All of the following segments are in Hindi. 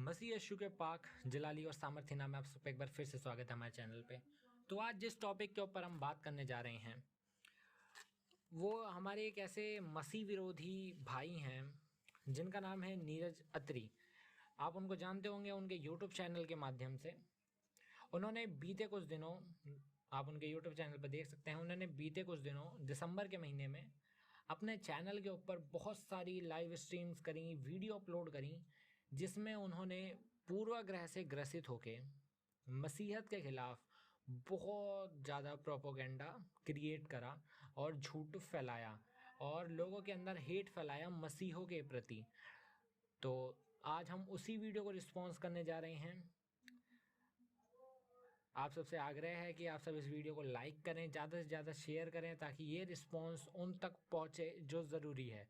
मसीह यीशु के पाक जलाली और सामर्थ्य नाम में आप सबका एक बार फिर से स्वागत है हमारे चैनल पे। तो आज जिस टॉपिक के ऊपर हम बात करने जा रहे हैं वो हमारे एक ऐसे मसीह विरोधी भाई हैं जिनका नाम है नीरज अत्री। आप उनको जानते होंगे उनके यूट्यूब चैनल के माध्यम से। उन्होंने बीते कुछ दिनों, आप उनके यूट्यूब चैनल पर देख सकते हैं, उन्होंने बीते कुछ दिनों दिसंबर के महीने में अपने चैनल के ऊपर बहुत सारी लाइव स्ट्रीम्स करी, वीडियो अपलोड करी, जिसमें उन्होंने पूर्वाग्रह से ग्रसित होके मसीहत के खिलाफ बहुत ज़्यादा प्रोपोगेंडा क्रिएट करा और झूठ फैलाया और लोगों के अंदर हेट फैलाया मसीहों के प्रति। तो आज हम उसी वीडियो को रिस्पॉन्स करने जा रहे हैं। आप सबसे आग्रह है कि आप सब इस वीडियो को लाइक करें, ज़्यादा से ज़्यादा शेयर करें ताकि ये रिस्पॉन्स उन तक पहुँचे जो ज़रूरी है।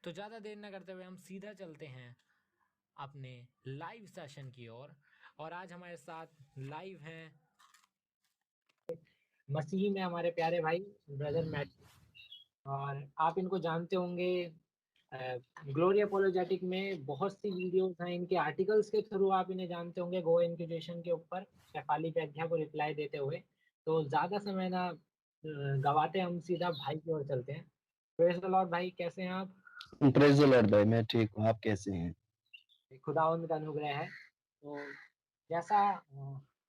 तो ज़्यादा देर न करते हुए हम सीधा चलते हैं अपने लाइव सेशन की ओर। और आज हमारे साथ लाइव हैं मसीह में हमारे प्यारे भाई ब्रदर मैट, और आप इनको जानते होंगे। ग्लोरी अपोलोजेटिक में बहुत सी वीडियोस हैं इनके, आर्टिकल्स के थ्रू आप इन्हें जानते होंगे, गो इंक्विजिशन के ऊपर शेफाली व्याख्या को रिप्लाई देते हुए। तो ज़्यादा समय ना गवाते हम सीधा भाई की ओर चलते हैं। प्रेज़ द लॉर्ड भाई, कैसे हैं आप? प्रेज द लॉर्ड भाई, मैं ठीक हूँ। आप कैसे हैं? खुदावंद का अनुग्रह है। तो जैसा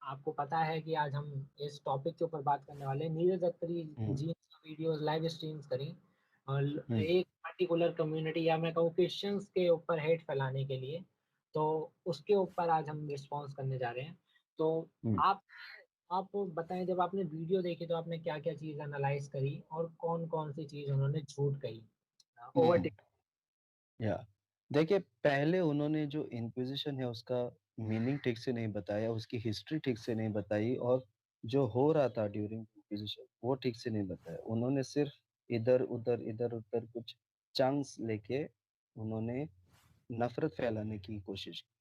आपको पता है कि आज हम इस टॉपिक के ऊपर बात करने वाले हैं। नीरज अत्री हम्म, जी वीडियोस लाइव स्ट्रीम्स करी और हम्म, एक पर्टिकुलर कम्युनिटी या मैं कहूँ क्रिश्चियंस के ऊपर हेट फैलाने के लिए। तो उसके ऊपर आज हम रिस्पॉन्स करने जा रहे हैं। तो हम्म, आप बताएं, जब आपने वीडियो देखी तो आपने क्या क्या चीज़ एनालाइज करी और कौन कौन सी चीज़ उन्होंने झूठ कही? ओवर। हम्म। या देखिए, पहले उन्होंने जो इंक्विजिशन है उसका मीनिंग ठीक से नहीं बताया, उसकी हिस्ट्री ठीक से नहीं बताई, और जो हो रहा था ड्यूरिंग इंक्विजिशन वो ठीक से नहीं बताया। उन्होंने सिर्फ इधर उधर कुछ चांस लेके उन्होंने नफरत फैलाने की कोशिश की।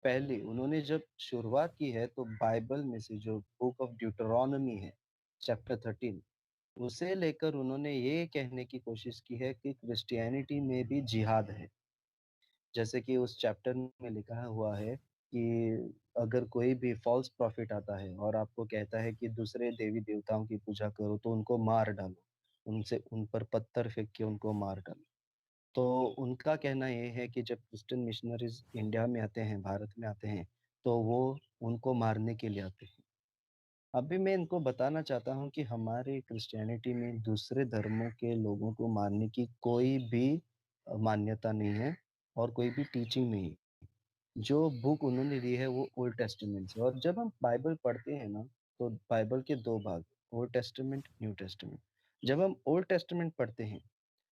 पहले उन्होंने जब शुरुआत की है तो बाइबल में से जो बुक ऑफ ड्यूटरोनॉमी है, चैप्टर 13, उसे लेकर उन्होंने ये कहने की कोशिश की है कि क्रिश्चियनिटी में भी जिहाद है। जैसे कि उस चैप्टर में लिखा हुआ है कि अगर कोई भी फॉल्स प्रॉफिट आता है और आपको कहता है कि दूसरे देवी देवताओं की पूजा करो तो उनको मार डालो, उनसे उन पर पत्थर फेंक के उनको मार डालो। तो उनका कहना ये है कि जब क्रिश्चियन मिशनरीज इंडिया में आते हैं, भारत में आते हैं, तो वो उनको मारने के लिए आते हैं। अभी मैं इनको बताना चाहता हूँ कि हमारे क्रिश्चियनिटी में दूसरे धर्मों के लोगों को मारने की कोई भी मान्यता नहीं है और कोई भी टीचिंग नहीं है। जो बुक उन्होंने दी है वो ओल्ड टेस्टामेंट से। और जब हम बाइबल पढ़ते हैं ना, तो बाइबल के दो भाग, ओल्ड टेस्टामेंट, न्यू टेस्टामेंट। जब हम ओल्ड टेस्टामेंट पढ़ते हैं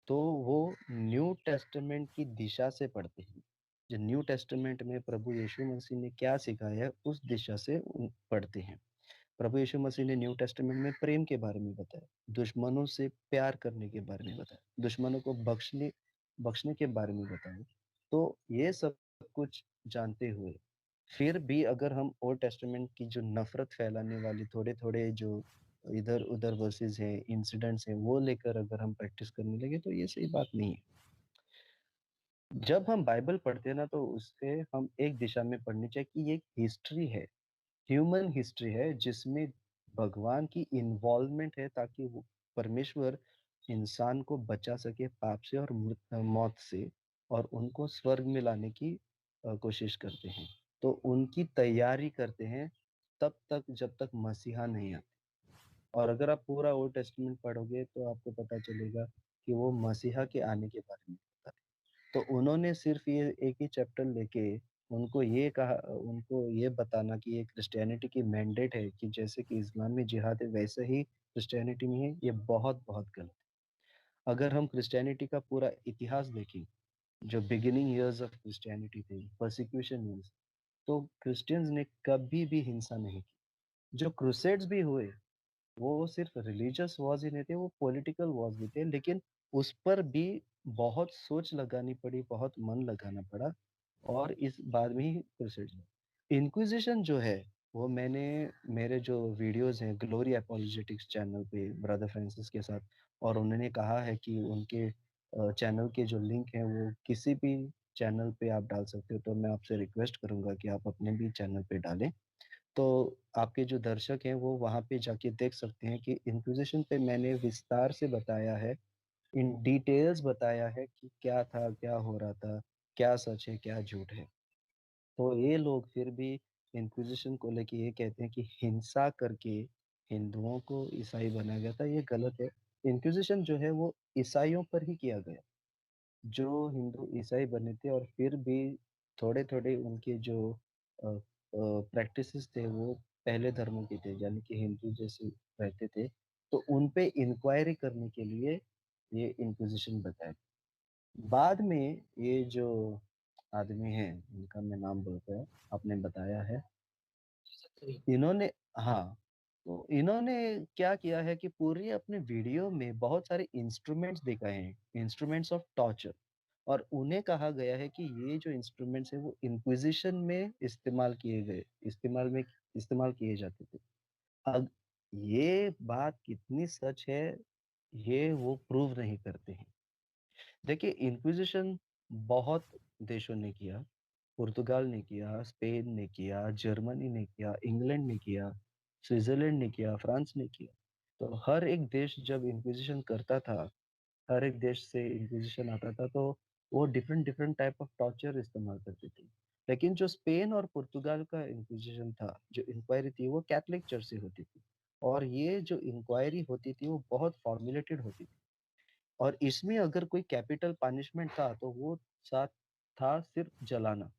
तो वो न्यू टेस्टामेंट की दिशा से पढ़ते हैं। जो न्यू टेस्टामेंट में प्रभु यीशु मसीह ने क्या सिखाया है उस दिशा से पढ़ते हैं। प्रभु यीशु मसीह ने न्यू टेस्टामेंट में प्रेम के बारे में बताया, दुश्मनों से प्यार करने के बारे में बताया, दुश्मनों को बख्शने बख्शने के बारे में बताया। तो ये सब कुछ जानते हुए फिर भी अगर हम ओल्ड टेस्टामेंट की जो नफरत फैलाने वाली थोड़े थोड़े जो इधर उधर वर्सेस हैं, इंसिडेंट्स हैं, वो लेकर अगर हम प्रैक्टिस करने लगे तो ये सही बात नहीं है। जब हम बाइबल पढ़ते हैं ना, तो उससे हम एक दिशा में पढ़नी चाहिए कि ये हिस्ट्री है, ह्यूमन हिस्ट्री है, जिसमें भगवान की इन्वॉल्वमेंट है, ताकि वो परमेश्वर इंसान को बचा सके पाप से और मौत से, और उनको स्वर्ग में लाने की कोशिश करते हैं। तो उनकी तैयारी करते हैं तब तक जब तक मसीहा नहीं आता। और अगर आप पूरा ओल्ड टेस्टमेंट पढ़ोगे तो आपको पता चलेगा कि वो मसीहा के आने के बारे में बताते हैं। तो उन्होंने सिर्फ ये एक ही चैप्टर लेके उनको ये बताना कि ये क्रिश्चियनिटी की मैंडेट है कि जैसे कि इस्लाम में जिहाद है वैसे ही क्रिश्चियनिटी में है, ये बहुत बहुत गलत है। अगर हम क्रिश्चियनिटी का पूरा इतिहास देखें, जो बिगिनिंग ईयर्स ऑफ क्रिश्चियनिटी थे, परसिक्यूशन ईयर्स, तो क्रिश्चियंस ने कभी भी हिंसा नहीं की। जो क्रूसेड्स भी हुए वो सिर्फ रिलीजियस वॉर्स ही नहीं थे, वो पॉलिटिकल वॉर्स भी थे, लेकिन उस पर भी बहुत सोच लगानी पड़ी, बहुत मन लगाना पड़ा, और इस बाद में ही क्रूसेड्स हुए। इंक्विजिशन जो है वो मैंने मेरे जो वीडियोस हैं ग्लोरी एपोलोजेटिक्स चैनल पे ब्रदर फ्रांसिस के साथ, और उन्होंने कहा है कि उनके चैनल के जो लिंक हैं वो किसी भी चैनल पे आप डाल सकते हो, तो मैं आपसे रिक्वेस्ट करूंगा कि आप अपने भी चैनल पे डालें। तो आपके जो दर्शक हैं वो वहाँ पे जाके देख सकते हैं कि इंक्विजिशन पे मैंने विस्तार से बताया है, इन डिटेल्स बताया है कि क्या था, क्या हो रहा था, क्या सच है, क्या झूठ है। तो ये लोग फिर भी इंक्विजिशन को लेके ये कहते हैं कि हिंसा करके हिंदुओं को ईसाई बनाया गया था, ये गलत है। इंक्विजिशन जो है वो ईसाइयों पर ही किया गया, जो हिंदू ईसाई बने थे और फिर भी थोड़े थोड़े उनके जो प्रैक्टिसेस थे वो पहले धर्मों के थे, यानी कि हिंदू जैसे रहते थे, तो उन पे इंक्वायरी करने के लिए ये इंक्विजिशन बताया। बाद में ये जो आदमी है, इनका मैं नाम बोलता है, आपने बताया है, इन्होंने, हाँ, तो इन्होंने क्या किया है कि पूरी अपने वीडियो में बहुत सारे इंस्ट्रूमेंट्स दिखाए हैं, इंस्ट्रूमेंट्स ऑफ टॉर्चर, और उन्हें कहा गया है कि ये जो इंस्ट्रूमेंट्स है वो इंक्विजिशन में इस्तेमाल किए जाते थे। अब ये बात कितनी सच है, ये वो प्रूव नहीं करते हैं। देखिए, इंक्विजिशन बहुत देशों ने किया, पुर्तगाल ने किया, स्पेन ने किया, जर्मनी ने किया, इंग्लैंड ने किया, स्विट्जरलैंड ने किया, फ्रांस ने किया। तो हर एक देश जब इंक्विजिशन करता था, हर एक देश से इंक्विजिशन आता था, तो वो different different type of torture इस्तेमाल करती थी। लेकिन जो स्पेन और पुर्तगाल का इंक्विजिशन था, जो इंक्वायरी थी, वो कैथलिक चर्च से होती थी, और ये जो इंक्वायरी होती थी वो बहुत फॉर्मुलेटेड होती थी, और इसमें अगर कोई कैपिटल पनिशमेंट था तो वो साथ था सिर्फ जलाना,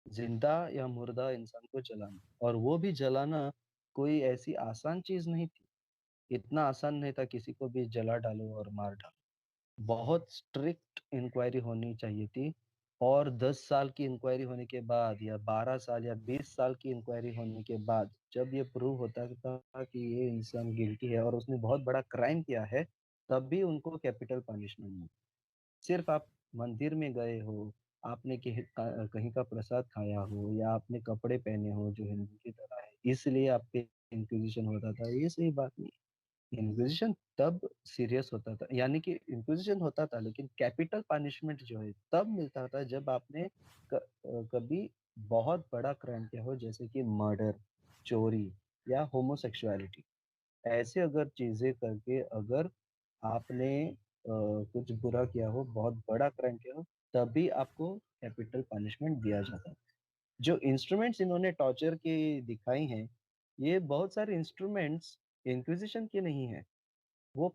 जिंदा या मुर्दा इंसान को जलाना, और वो भी जलाना कोई ऐसी आसान चीज नहीं थी। इतना आसान नहीं था किसी को भी जला डालो और मार डालो। बहुत स्ट्रिक्ट इंक्वायरी होनी चाहिए थी, और 10 साल की इंक्वायरी होने के बाद या 12 साल या 20 साल की इंक्वायरी होने के बाद जब ये प्रूव होता था कि ये इंसान गिल्टी है और उसने बहुत बड़ा क्राइम किया है, तब भी उनको कैपिटल पनिशमेंट मिली। सिर्फ आप मंदिर में गए हो, आपने कहीं का प्रसाद खाया हो, या आपने कपड़े पहने हो जो हिंदू की तरह है, इसलिए आप पे इंक्विजिशन होता था, ये सही बात नहीं। इंक्विजिशन तब सीरियस होता था, यानी कि इंक्विजिशन होता था, लेकिन कैपिटल पनिशमेंट जो है तब मिलता था जब आपने कभी बहुत बड़ा क्राइम किया हो, जैसे कि मर्डर, चोरी, या होमोसेक्सुअलिटी। ऐसे अगर चीजें करके अगर आपने कुछ बुरा किया हो, बहुत बड़ा क्राइम किया हो, तभी आपको कैपिटल पनिशमेंट दिया जाता है। जो इंस्ट्रूमेंट्स इन्होंने टॉर्चर के दिखाई हैं, ये बहुत सारे इंस्ट्रूमेंट्स इंक्विजिशन के नहीं है, वो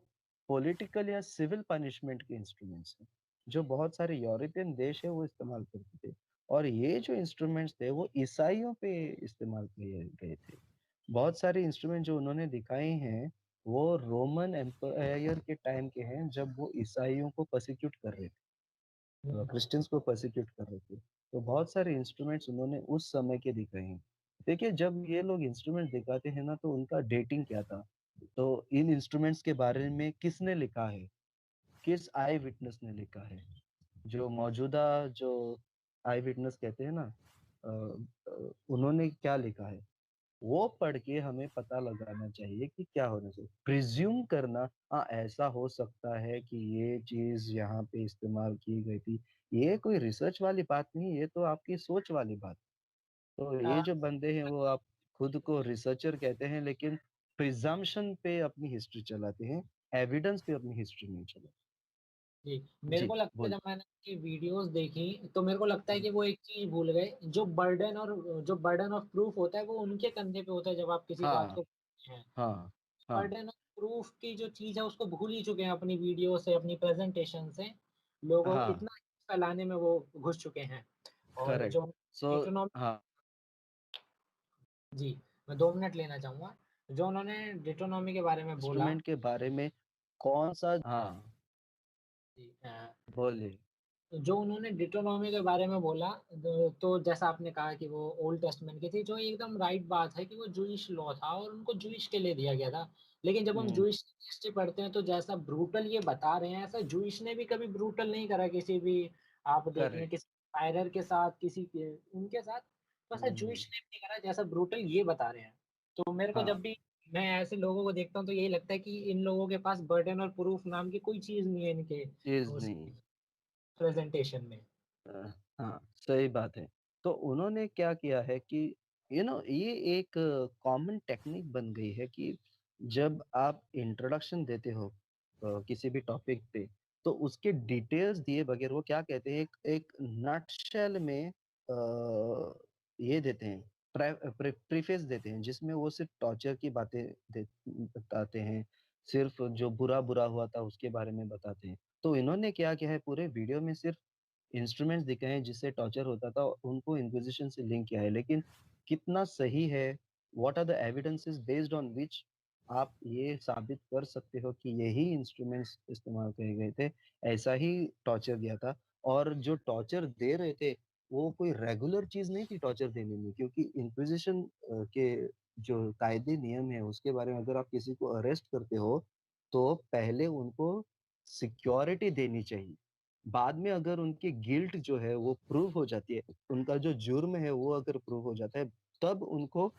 पॉलिटिकल या सिविल पनिशमेंट के इंस्ट्रूमेंट्स हैं, जो बहुत सारे यूरोपियन देश है वो इस्तेमाल करते थे। और ये जो इंस्ट्रूमेंट्स थे वो ईसाइयों पे इस्तेमाल किए गए थे। बहुत सारे इंस्ट्रूमेंट जो उन्होंने दिखाए हैं वो रोमन एम्पायर के टाइम के हैं, जब वो ईसाइयों को प्रोसिक्यूट कर रहे थे, क्रिश्चियंस को प्रोसिक्यूट कर रहे थे। तो बहुत सारे इंस्ट्रूमेंट्स उन्होंने उस समय के दिखाए हैं। देखिए, जब ये लोग इंस्ट्रूमेंट दिखाते हैं ना, तो उनका डेटिंग क्या था, तो इन इंस्ट्रूमेंट्स के बारे में किसने लिखा है, किस आई विटनेस ने लिखा है, जो मौजूदा जो आई विटनेस कहते हैं ना, उन्होंने क्या लिखा है, वो पढ़ के हमें पता लगाना चाहिए कि क्या होना चाहिए। प्रिज्यूम करना, हाँ ऐसा हो सकता है कि ये चीज यहाँ पे इस्तेमाल की गई थी, ये कोई रिसर्च वाली बात नहीं, ये तो आपकी सोच वाली बात। तो ये जो बंदे हैं वो आप खुद को रिसर्चर कहते हैं, लेकिन प्रिजम्पशन पे अपनी हिस्ट्री चलाते हैं, एविडेंस पे अपनी हिस्ट्री नहीं चलाते। जी, मेरे जी को लगता है बोल। जब मैंने उनकी वीडियोस देखी तो मेरे को लगता है कि वो एक चीज भूल गए, जो बर्डन ऑफ प्रूफ होता है वो उनके कंधे पे होता है जब आप किसी बात हाँ, को कहते हैं। हाँ, हाँ, बर्डन ऑफ प्रूफ की जो चीज है उसको भूल ही चुके हैं अपनी वीडियो से, अपनी प्रेजेंटेशन से। लोगों हाँ, इतना फैलाने में वो घुस चुके हैं। और करेक्ट। जो सो डिटोनॉमी, हाँ, जी, मैं 2 मिनट लेना चाहूंगा। जो उन्होंने डिटोनॉमी के बारे में बोला, इंस्ट्रूमेंट के बारे में कौन सा, हाँ, जी, बोलिए। जो उन्होंने डिट्रोनॉमी के बारे में बोला, तो जैसा आपने कहा कि वो ओल्ड टेस्टमेंट की थी, जो एकदम राइट बात है कि वो जूइश लॉ था और उनको जूइश के लिए दिया गया था। लेकिन जब हम हम्म, जूइश की हिस्ट्री पढ़ते हैं तो जैसा ब्रूटल ये बता रहे हैं, ऐसा जूइश ने भी कभी ब्रूटल नहीं करा किसी भी, आप देखेंगे करेक्ट। किसी फायरर के साथ, किसी के उनके साथ, तो ऐसा हम्म, जूइश ने भी नहीं करा जैसा ब्रूटल ये बता रहे हैं। तो मेरे को जब हाँ, भी मैं ऐसे लोगों को देखता हूँ तो यही लगता है कि इन लोगों के पास बर्डन और प्रूफ नाम की कोई चीज नहीं है इनके। चीज नहीं। प्रेजेंटेशन में। हाँ, सही बात है। तो उन्होंने क्या किया है कि ये एक कॉमन टेक्निक बन गई है कि जब आप इंट्रोडक्शन देते हो किसी भी टॉपिक पे, तो उसके डिटेल्स दिए बगैर वो क्या कहते हैं, एक एक नटशेल में ये देते हैं, प्रीफेस देते हैं, जिसमें वो सिर्फ टॉर्चर की बातें बताते हैं, सिर्फ जो बुरा बुरा हुआ था उसके बारे में बताते हैं। तो इन्होंने क्या किया है, पूरे वीडियो में सिर्फ इंस्ट्रूमेंट्स दिखाए हैं जिससे टॉर्चर होता था, उनको इंक्विजिशन से लिंक किया है। लेकिन कितना सही है, what are the evidences based on which आप ये साबित कर सकते हो कि यही इंस्ट्रूमेंट्स इस्तेमाल किए गए थे, ऐसा ही टॉर्चर दिया था। और जो टॉर्चर दे रहे थे वो कोई रेगुलर चीज नहीं थी टॉर्चर देने में, क्योंकि इंक्विजिशन के जो कायदे नियम है उसके बारे में, अगर आप किसी को अरेस्ट करते हो तो पहले उनको सिक्योरिटी देनी चाहिए। बाद में अगर उनकी गिल्ट जो है वो प्रूव हो जाती है, उनका जो जुर्म है वो अगर प्रूव हो जाता है, तब उनको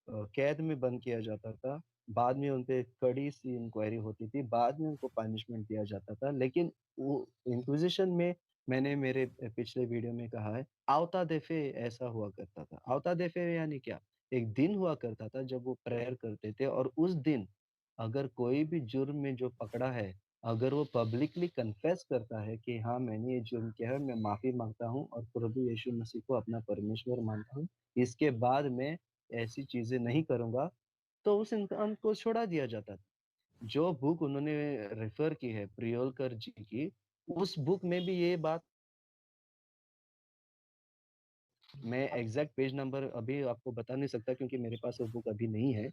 कैद में बंद किया जाता था। बाद में उनपे कड़ी सी इंक्वायरी होती थी, बाद में उनको पनिशमेंट दिया जाता था। लेकिन वो इंक्विजिशन में, मैंने मेरे पिछले वीडियो में कहा है, आवता देफे ऐसा हुआ करता था। आवता देफे यानी क्या, एक दिन हुआ करता था जब वो प्रेयर करते थे, और उस दिन अगर कोई भी जुर्म में जो पकड़ा है, अगर वो पब्लिकली कन्फेस करता है कि हाँ मैंने ये जुर्म किया है, मैं माफी मांगता हूँ और प्रभु यीशु मसीह को अपना परमेश्वर मानता हूँ, इसके बाद मैं ऐसी चीजें नहीं करूंगा, तो उस इंसान को छोड़ा दिया जाता था। जो बुक उन्होंने रेफर की है प्रियोलकर जी की, उस बुक में भी ये बात, मैं एग्जैक्ट पेज नंबर अभी आपको बता नहीं सकता क्योंकि मेरे पास वो बुक अभी नहीं है।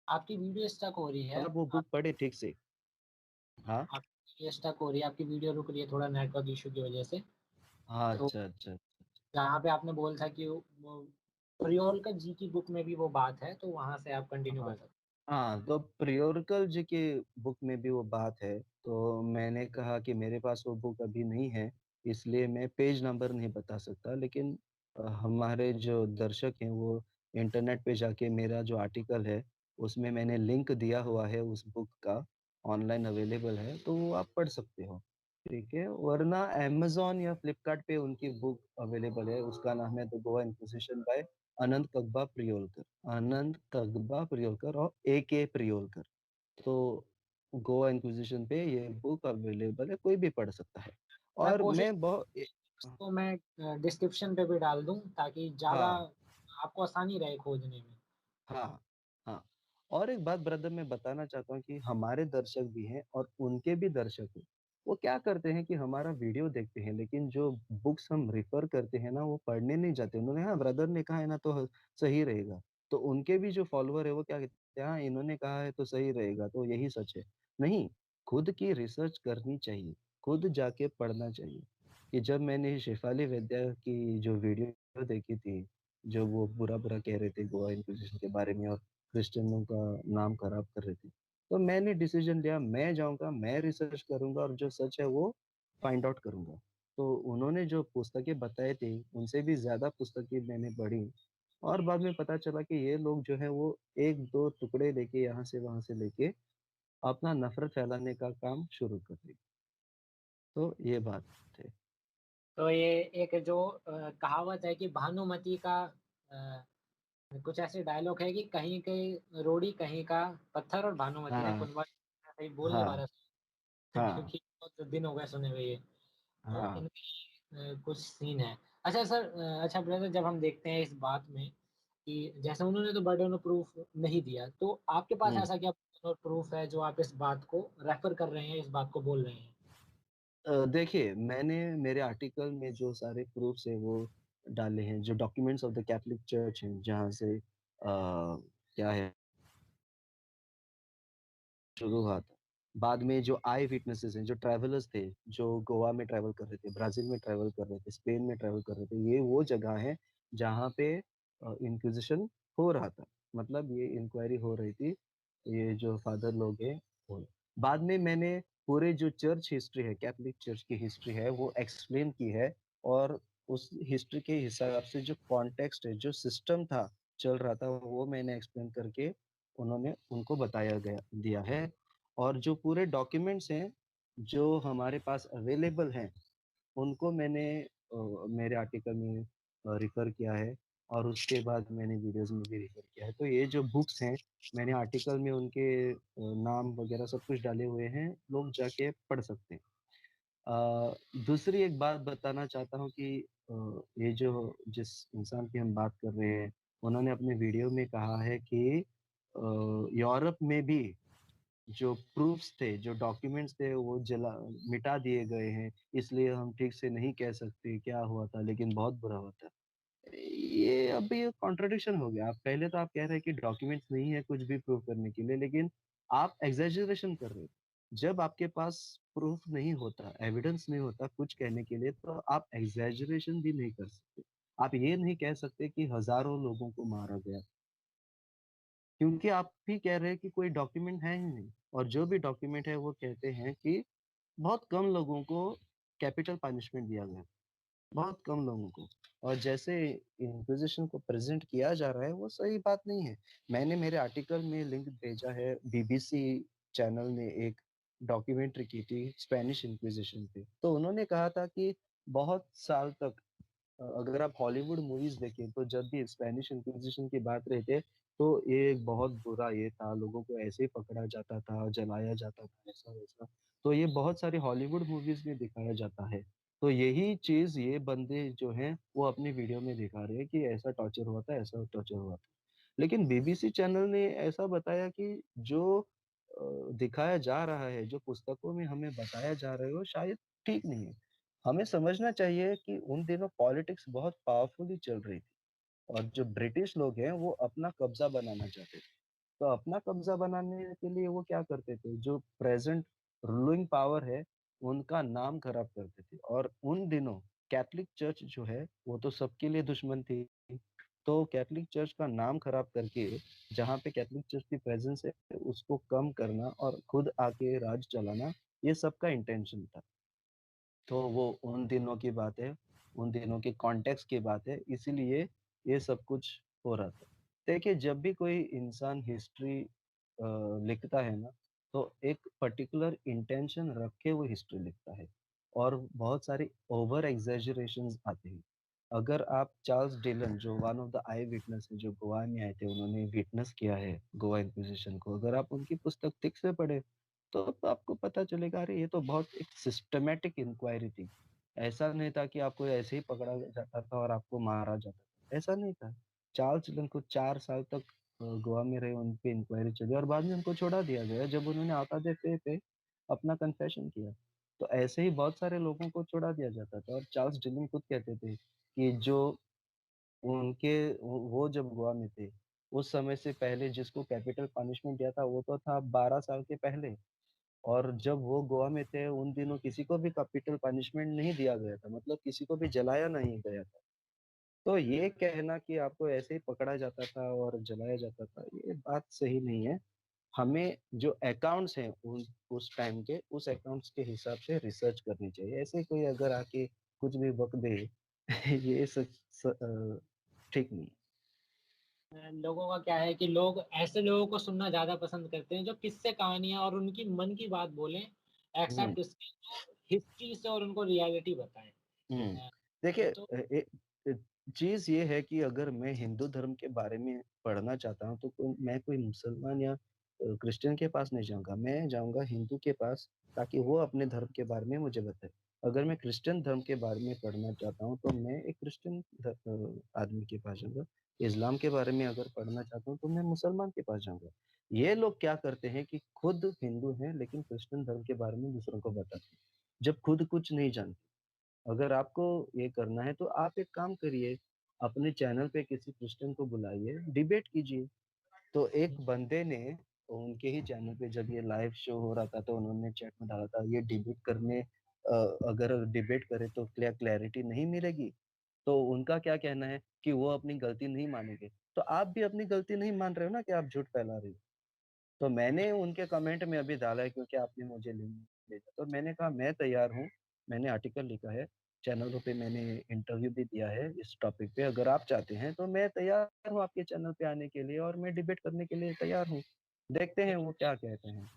आपकी वीडियो स्टक हो रही है। आप वो बुक पढ़े ठीक से। हाँ आपकी स्टक हो रही है, आपकी वीडियो रुक रही है थोड़ा नेटवर्क इशू की वजह से। हाँ, तो अच्छा अच्छा। जहाँ पे आपने बोला था कि वो प्रियोलकर जी की बुक में भी वो बात है, तो वहां से आप कंटिन्यू कर हाँ सकते हाँ, तो प्रियोरकल जी की बुक में भी वो बात है, तो मैंने कहा कि मेरे पास वो बुक अभी नहीं है, इसलिए मैं पेज नंबर नहीं बता सकता। लेकिन हमारे जो दर्शक हैं वो इंटरनेट पे जाके मेरा जो आर्टिकल है उसमें मैंने लिंक दिया हुआ है, उस बुक का ऑनलाइन अवेलेबल है, तो वो आप पढ़ सकते हो। ठीक है, वरना अमेज़न या फ्लिपकार्ट पे उनकी बुक अवेलेबल है, उसका नाम है द गोवा इंक्विजिशन बाय अनंत कगबा प्रियोलकर। अनंत कगबा प्रियोलकर और ए के प्रियोलकर। तो गोवा इंक्विजिशन पे ये बुक अवेलेबल है, कोई भी पढ़ सकता है। हैं। मैं और कोशिश मैं बहुत तो मैं डिस्क्रिप्शन पे भी डाल दूं ताकि ज़्यादा हाँ आपको आसानी रहे खोजने में। हाँ हाँ, और एक बात ब्रदर मैं बताना चाहता हूँ कि हमारे दर्शक भी हैं और उनके भी दर्शक हैं। वो क्या करते हैं कि हमारा वीडियो देखते हैं, लेकिन जो बुक्स हम रिफर करते हैं ना वो पढ़ने नहीं जाते। उन्होंने, हाँ ब्रदर ने कहा है ना तो सही रहेगा, तो उनके भी जो फॉलोअर है वो क्या कहते हैं, हाँ इन्होंने कहा है तो सही रहेगा, तो यही सच है। नहीं, खुद की रिसर्च करनी चाहिए, खुद जाके पढ़ना चाहिए। कि जब मैंने शेफाली वैद्य की जो वीडियो देखी थी, जो वो बुरा-बुरा कह रहे थे गोवा इंक्विजिशन के बारे में और क्रिश्चियनों का नाम खराब कर रहे थे। तो मैंने डिसीजन लिया, मैं जाऊँगा, मैं रिसर्च करूँगा और जो सच है वो फाइंड आउट करूँगा। तो उन्होंने जो पुस्तकें बताई थी, उनसे भी ज़्यादा पुस्तकें मैंने पढ़ी, और बाद में पता चला कि ये लोग जो है वो 1-2 टुकड़े लेके यहाँ से वहाँ से लेके अपना नफ़रत फैलाने का काम शुरू कर दिया। तो ये बात है। तो ये एक जो कहावत है कि भानुमति का कुछ ऐसे डायलॉग है कि कहीं के रोड़ी कहीं का पत्थर और भानुमति ने हाँ, कुनबा सही बोलने हाँ, वाला हाँ, क्योंकि बहुत दिन हो गए सुने हुए ये। तो हाँ। इनके कुछ सीन है। अच्छा सर, अच्छा ब्रदर, जब हम देखते हैं इस बात में कि जैसे उन्होंने तो बर्डन ऑफ प्रूफ नहीं दिया, तो आपके पास हुँ। ऐसा क्या बर्डन ऑफ प्रूफ है जो आप इस बात को रेफर कर रहे हैं, इस बात को बोल रहे हैं? देखिए, मैंने मेरे आर्टिकल में जो सारे प्रूफ्स हैं वो डाले हैं, जो documents of the Catholic church हैं, जहाँ से क्या है, शुरू हुआ था। बाद में जो आई विटनेसेस हैं, जो ट्रैवलर्स थे, जो गोवा में ट्रैवल कर रहे थे, ब्राज़ील में ट्रैवल कर रहे थे, स्पेन में ट्रैवल कर रहे थे, ये वो जगह है जहाँ पे इंक्विज़िशन हो रहा था। मतलब ये इंक्वायरी हो रही थी, ये जो फादर लोग हैं वो। बाद में मैंने पूरे जो चर्च हिस्ट्री है, कैथोलिक चर्च की हिस्ट्री है, वो एक्सप्लेन की है, और उस हिस्ट्री के हिसाब से जो कॉन्टेक्स्ट है, जो सिस्टम था, चल रहा था, वो मैंने एक्सप्लेन करके उन्होंने उनको बताया गया दिया है। और जो पूरे डॉक्यूमेंट्स हैं, जो हमारे पास अवेलेबल हैं, उनको मैंने मेरे आर्टिकल में रिफर किया है, और उसके बाद मैंने वीडियोस में भी रिफर किया है। तो ये जो बुक्स हैं, मैंने आर्टिकल में उनके नाम वगैरह सब कुछ डाले हुए हैं, लोग जाके पढ़ सकते हैं। दूसरी एक बात बताना चाहता हूँ कि ये जो जिस इंसान की हम बात कर रहे हैं, उन्होंने अपने वीडियो में कहा है कि यूरोप में भी जो प्रूफ्स थे, जो डॉक्यूमेंट्स थे, वो जला मिटा दिए गए हैं, इसलिए हम ठीक से नहीं कह सकते क्या हुआ था, लेकिन बहुत बुरा हुआ था। ये अभी कॉन्ट्रडिक्शन हो गया। आप पहले तो आप कह रहे हैं कि डॉक्यूमेंट्स नहीं है कुछ भी प्रूव करने के लिए, लेकिन आप एग्जैजरेशन कर रहे हो। जब आपके पास प्रूफ नहीं होता, एविडेंस नहीं होता कुछ कहने के लिए, तो आप एग्जैजरेशन भी नहीं कर सकते। आप ये नहीं कह सकते कि हजारों लोगों को मारा गया, क्योंकि आप भी कह रहे हैं कि कोई डॉक्यूमेंट है ही नहीं। और जो भी डॉक्यूमेंट है वो कहते हैं कि बहुत कम लोगों को कैपिटल पनिशमेंट दिया गया, बहुत कम लोगों को। और जैसे इंक्विजिशन को प्रेजेंट किया जा रहा है, वो सही बात नहीं है। मैंने मेरे आर्टिकल में लिंक भेजा है, बीबीसी चैनल ने एक डॉक्यूमेंट्री की थी स्पेनिश इंक्विजिशन पे। तो उन्होंने कहा था कि बहुत साल तक, अगर आप हॉलीवुड मूवीज देखें, तो जब भी स्पेनिश इंक्विजिशन की बात रहती है, तो ये एक बहुत बुरा ये था, लोगों को ऐसे ही पकड़ा जाता था, जलाया जाता था, ऐसा वैसा। तो ये बहुत सारी हॉलीवुड मूवीज में दिखाया जाता है। तो यही चीज ये बंदे जो हैं वो अपनी वीडियो में दिखा रहे हैं कि ऐसा टॉर्चर हुआ था, ऐसा टॉर्चर हुआ था। लेकिन बीबीसी चैनल ने ऐसा बताया कि जो दिखाया जा रहा है, जो पुस्तकों में हमें बताया जा रहा है, वो शायद ठीक नहीं है। हमें समझना चाहिए कि उन दिनों पॉलिटिक्स बहुत पावरफुली चल रही थी, और जो ब्रिटिश लोग हैं वो अपना कब्जा बनाना चाहते थे। तो अपना कब्जा बनाने के लिए वो क्या करते थे, जो प्रेजेंट रूलिंग पावर है उनका नाम खराब करते थे। और उन दिनों कैथलिक चर्च जो है वो तो सबके लिए दुश्मन थी। तो कैथलिक चर्च का नाम खराब करके, जहाँ पे कैथलिक चर्च की प्रेजेंस है उसको कम करना और खुद आके राज चलाना, ये सबका इंटेंशन था। तो वो उन दिनों की बात है, उन दिनों के कॉन्टेक्स्ट की बात है, इसीलिए ये सब कुछ हो रहा था। देखिए, जब भी कोई इंसान हिस्ट्री लिखता है ना, तो एक पर्टिकुलर इंटेंशन रख के वो हिस्ट्री लिखता है, और बहुत सारी ओवर एग्जेजरेशंस आते हैं। अगर आप चार्ल्स डिलन, जो one of the I witness है, जो गोवा में आए थे, उन्होंने विटनेस किया है गोवा इंक्विजिशन को, अगर आप उनकी पुस्तक ठीक से पढ़े, तो आपको पता चलेगा, अरे ये तो बहुत एक सिस्टमेटिक इंक्वायरी थी। ऐसा नहीं था कि आपको ऐसे ही पकड़ा जाता था और आपको मारा जाता था, ऐसा नहीं था। चार्ल्स डिलन को 4 साल तक गोवा में रहे, उन पे इंक्वायरी चली, और बाद में उनको छोड़ा दिया गया जब उन्होंने आतादे पे अपना कन्फेशन किया। तो ऐसे ही बहुत सारे लोगों को छोड़ा दिया जाता था। और चार्ल्स डिलन खुद कहते थे कि जो उनके वो जब गोवा में थे, उस समय से पहले जिसको कैपिटल पनिशमेंट दिया था वो तो था 12 साल के पहले। और जब वो गोवा में थे उन दिनों किसी को भी कैपिटल पनिशमेंट नहीं दिया गया था, मतलब किसी को भी जलाया नहीं गया था। तो ये कहना कि आपको ऐसे ही पकड़ा जाता था और जलाया जाता था, ये बात सही नहीं है। हमें जो अकाउंट्स हैं उस टाइम के, उस अकाउंट्स के हिसाब से रिसर्च करनी चाहिए। ऐसे कोई अगर आके कुछ भी बक दे ये ठीक नहीं। लोगों का क्या है कि लोग ऐसे लोगों को सुनना ज्यादा पसंद करते हैं जो किस्से कहानियां और उनकी मन की बात बोलें, हम्म। एक्सेप्ट इसकी हिस्ट्री से और उनको रियलिटी बताएं। हम्म। अ, देखिए, तो चीज ये है कि अगर मैं हिंदू धर्म के बारे में पढ़ना चाहता हूँ, तो मैं कोई मुसलमान या क्रिश्चियन के पास नहीं जाऊंगा, मैं जाऊंगा हिंदू के पास, ताकि वो अपने धर्म के बारे में मुझे बताए। अगर मैं क्रिश्चियन धर्म के बारे में पढ़ना चाहता हूँ, तो मैं एक क्रिश्चियन आदमी के पास जाऊंगा। इस्लाम के बारे में अगर पढ़ना चाहता हूँ, तो मैं मुसलमान के पास जाऊंगा। ये लोग क्या करते हैं कि खुद हिंदू हैं लेकिन क्रिश्चियन धर्म के बारे में दूसरों को बताते हैं, जब खुद कुछ नहीं जानते। अगर आपको ये करना है तो आप एक काम करिए, अपने चैनल पे किसी क्रिश्चियन को बुलाइए, डिबेट कीजिए। तो एक बंदे ने उनके ही चैनल पे जब ये लाइव शो हो रहा था, तो उन्होंने चैट में डाला था, ये डिबेट करने अगर डिबेट करे तो क्या क्लैरिटी नहीं मिलेगी। तो उनका क्या कहना है कि वो अपनी गलती नहीं मानेंगे। तो आप भी अपनी गलती नहीं मान रहे हो ना, कि आप झूठ फैला रहे हो। तो मैंने उनके कमेंट में अभी डाला है, क्योंकि आपने मुझे लिंक भेजा, तो मैंने कहा मैं तैयार हूँ। मैंने आर्टिकल लिखा है, चैनलों पे मैंने इंटरव्यू भी दिया है इस टॉपिक पे। अगर आप चाहते हैं तो मैं तैयार हूँ आपके चैनल पे आने के लिए, और मैं डिबेट करने के लिए तैयार हूँ। देखते हैं वो क्या कहते हैं।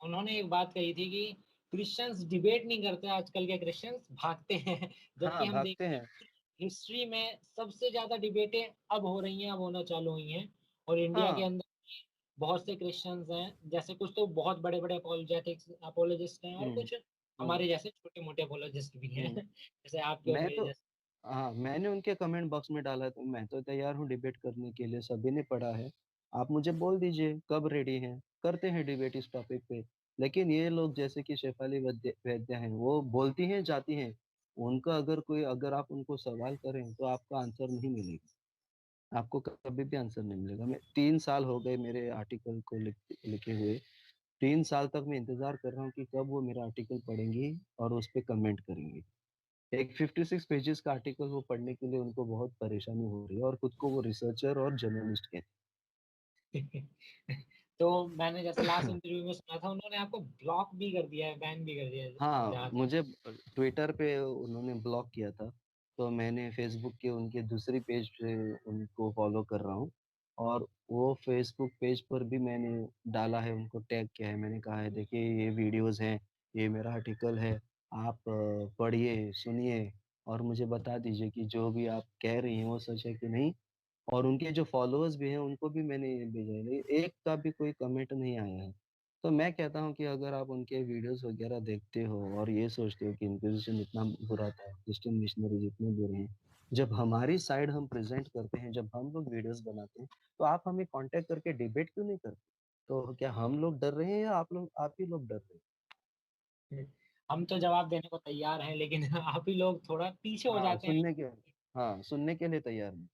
उन्होंने एक बात कही थी कि क्रिश्चियंस डिबेट नहीं करते, आजकल के क्रिश्चियंस भागते हैं। जबकि हाँ, हम भागते देखें हैं। हिस्ट्री में सबसे ज्यादा डिबेटें अब हो रही हैं, अब होना चालू हुई हैं। और इंडिया के हाँ। अंदर बहुत से क्रिश्चियंस हैं, जैसे कुछ तो बहुत बड़े बड़े अपोलोजिस्ट हैं, और हम्म। कुछ हम्म। हमारे जैसे छोटे मोटे अपोलोजिस्ट भी हैं हम्म। जैसे आपके और मैं मेरे तो जैसे। हाँ, मैंने उनके कमेंट बॉक्स में डाला तो मैं तो तैयार हूँ डिबेट करने के लिए, सभी ने पढ़ा है। आप मुझे बोल दीजिए कब रेडी हैं, करते हैं डिबेट इस टॉपिक पे। लेकिन ये लोग जैसे कि शेफाली वैद्य वैद्य हैं, वो बोलती हैं जाती हैं। उनका अगर आप उनको सवाल करें तो आपका आंसर नहीं मिलेगा। आपको कभी भी आंसर नहीं मिलेगा। मैं 3 साल हो गए मेरे आर्टिकल को लिखे हुए। 3 साल तक मैं इंतजार कर रहा हूँ कि कब वो मेरा आर्टिकल पढ़ेंगी और उस पर कमेंट करेंगी। एक 56 पेजेस का आर्टिकल वो पढ़ने के लिए उनको बहुत परेशानी हो रही है, और खुद को वो रिसर्चर और जर्नलिस्ट कहते तो मैंने जैसे लास्ट हैं। इंटरव्यू में सुना था, उन्होंने आपको ब्लॉक भी कर दिया है, बैन भी कर दिया है हाँ, जहाँ तक। मुझे ट्विटर पे उन्होंने ब्लॉक किया था। तो मैंने फेसबुक के उनके दूसरी पेज पे उनको फॉलो कर रहा हूँ। और वो फेसबुक पेज पर भी मैंने डाला है, उनको टैग किया है। मैंने कहा है देखिए ये वीडियोस हैं, ये मेरा आर्टिकल है, आप पढ़िए सुनिए और मुझे बता दीजिए कि जो भी आप कह रही हैं वो सच है कि नहीं। और उनके जो फॉलोअर्स भी हैं उनको भी मैंने ये भेजा है, लेकिन एक का भी कोई कमेंट नहीं आया है। तो मैं कहता हूँ कि अगर आप उनके वीडियोस वगैरह देखते हो और ये सोचते हो कि इंक्विजिशन इतना बुरा था, क्रिश्चियन मिशनरीज इतने बुरे हैं, जब हमारी साइड हम प्रेजेंट करते हैं, जब हम लोग वीडियोस बनाते हैं, तो आप हमें कांटेक्ट करके डिबेट क्यों नहीं करते? तो क्या हम लोग डर रहे हैं या आप ही लोग डर रहे हम तो जवाब देने को तैयार हैं, लेकिन आप ही लोग थोड़ा पीछे हैं? हो जाते हैं। हाँ, सुनने के लिए तैयार नहीं।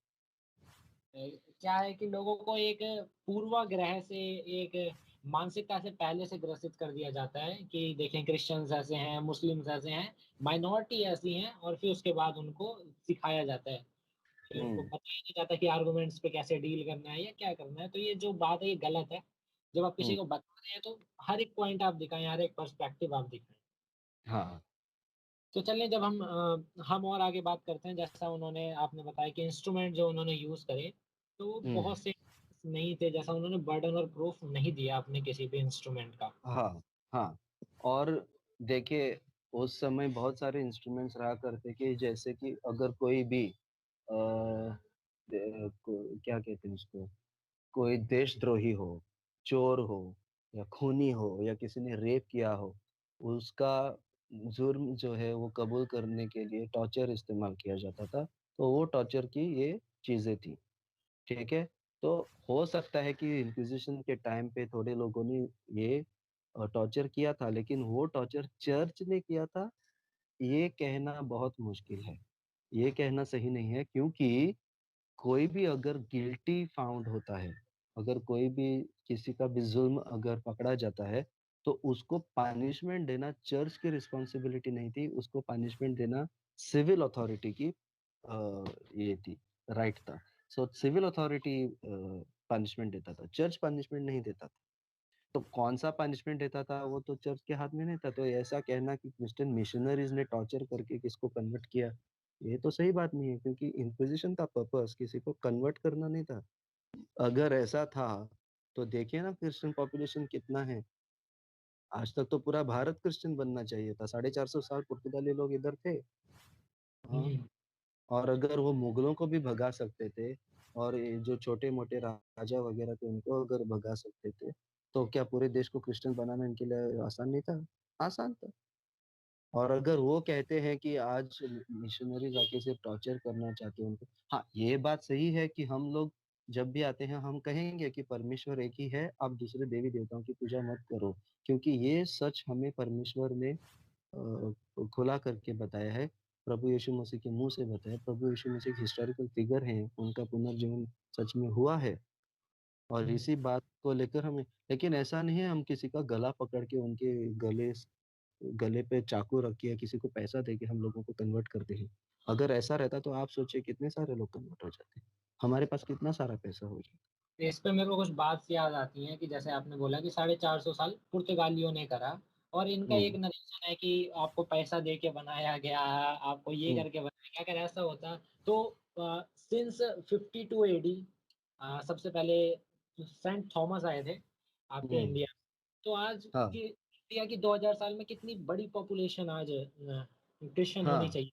क्या है कि लोगों को एक पूर्वाग्रह से, एक मानसिकता से पहले से ग्रसित कर दिया जाता है कि देखें क्रिश्चियंस ऐसे हैं, मुस्लिम्स ऐसे हैं, माइनॉरिटी ऐसी हैं, और फिर उसके बाद उनको सिखाया जाता है, फिर उनको हम्म। बताया नहीं जाता कि आर्गुमेंट्स पे कैसे डील करना है या क्या करना है। तो ये जो बात है ये गलत है। जब आप किसी हम्म। को बता रहे हैं तो हर एक पॉइंट आप दिखाएं, हर एक पर्सपेक्टिव आप दिखाएं। हाँ। तो चलिए, जब हम और आगे बात करते हैं, जैसा उन्होंने आपने बताया कि इंस्ट्रूमेंट जो उन्होंने यूज करे, तो हम्म। बहुत से नहीं थे, जैसा उन्होंने बर्डन और प्रूफ नहीं दिया अपने किसी भी इंस्ट्रूमेंट का। हाँ। हाँ। और देखिए, उस समय बहुत सारे इंस्ट्रूमेंट्स रहा करते कि जैसे कि अगर कोई भी क्या कहते हैं उसको, कोई देशद्रोही हो, चोर हो, या खूनी हो, या किसी ने रेप किया हो, उसका जुर्म जो है वो कबूल करने के लिए टॉर्चर इस्तेमाल किया जाता था। तो वो टॉर्चर की ये चीजें थी। ठीक है। तो हो सकता है कि इंक्विजिशन के टाइम पे थोड़े लोगों ने ये टॉर्चर किया था, लेकिन वो टॉर्चर चर्च ने किया था, ये कहना बहुत मुश्किल है। ये कहना सही नहीं है, क्योंकि कोई भी अगर गिल्टी फाउंड होता है, अगर कोई भी किसी का भी जुल्म अगर पकड़ा जाता है, तो उसको पनिशमेंट देना चर्च की रिस्पॉन्सिबिलिटी नहीं थी, उसको पनिशमेंट देना सिविल अथॉरिटी की ये थी, राइट था। सो सिविल अथॉरिटी पनिशमेंट देता था, चर्च पनिशमेंट नहीं देता था। तो कौन सा पनिशमेंट देता था वो तो चर्च के हाथ में नहीं था। तो ऐसा कहना कि क्रिश्चियन मिशनरीज ने टॉर्चर करके किसको कन्वर्ट किया, ये तो सही बात नहीं है, क्योंकि इंक्विजिशन का पर्पस किसी को कन्वर्ट करना नहीं था। अगर ऐसा था तो देखिए ना क्रिश्चियन पॉपुलेशन कितना है। आज तक तो पूरा भारत क्रिश्चियन बनना चाहिए था, 450 साल पुर्तगाली लोग इधर थे। हाँ। हम्म। और अगर वो मुगलों को भी भगा सकते थे, और ये जो छोटे मोटे राजा वगैरह थे उनको अगर भगा सकते थे, तो क्या पूरे देश को क्रिश्चियन बनाना इनके लिए आसान नहीं था? आसान था। और अगर वो कहते हैं कि आज मिशनरीज आके सिर्फ टॉर्चर करना चाहते हैं उनको, हाँ ये बात सही है कि हम लोग जब भी आते हैं हम कहेंगे कि परमेश्वर एक ही है, आप दूसरे देवी देवताओं की पूजा मत करो, क्योंकि ये सच हमें परमेश्वर ने खुला करके बताया है। प्रभु यीशु मसीह के मुंह से बताया। प्रभु यीशु मसीह हिस्टोरिकल फिगर हैं, उनका पुनर्जीवन सच में हुआ है। और हम्म। इसी बात को लेकर हमें, लेकिन ऐसा नहीं है हम किसी का गला पकड़ के उनके गले गले पे चाकू रख के या किसी को पैसा दे के हम लोगों को कन्वर्ट करते हैं। अगर ऐसा रहता तो आप सोचिए कितने सारे लोग कन्वर्ट हो जाते, हमारे पास कितना सारा पैसा हो जाता। इस पे मेरे को कुछ बात सी याद आती है कि जैसे आपने बोला कि 450 साल पुर्तगालियों ने करा, और इनका एक हम्म। नरेशन है कि आपको पैसा दे के बनाया गया, आपको ये हम्म। करके बनाया गया। अगर ऐसा होता तो सिंस 52 एडी सबसे पहले सेंट थॉमस आए थे आपके हम्म। इंडिया। तो आज हाँ। की इंडिया की 2000 साल में कितनी बड़ी पॉपुलेशन आज क्रिश्चियन होनी हाँ चाहिए।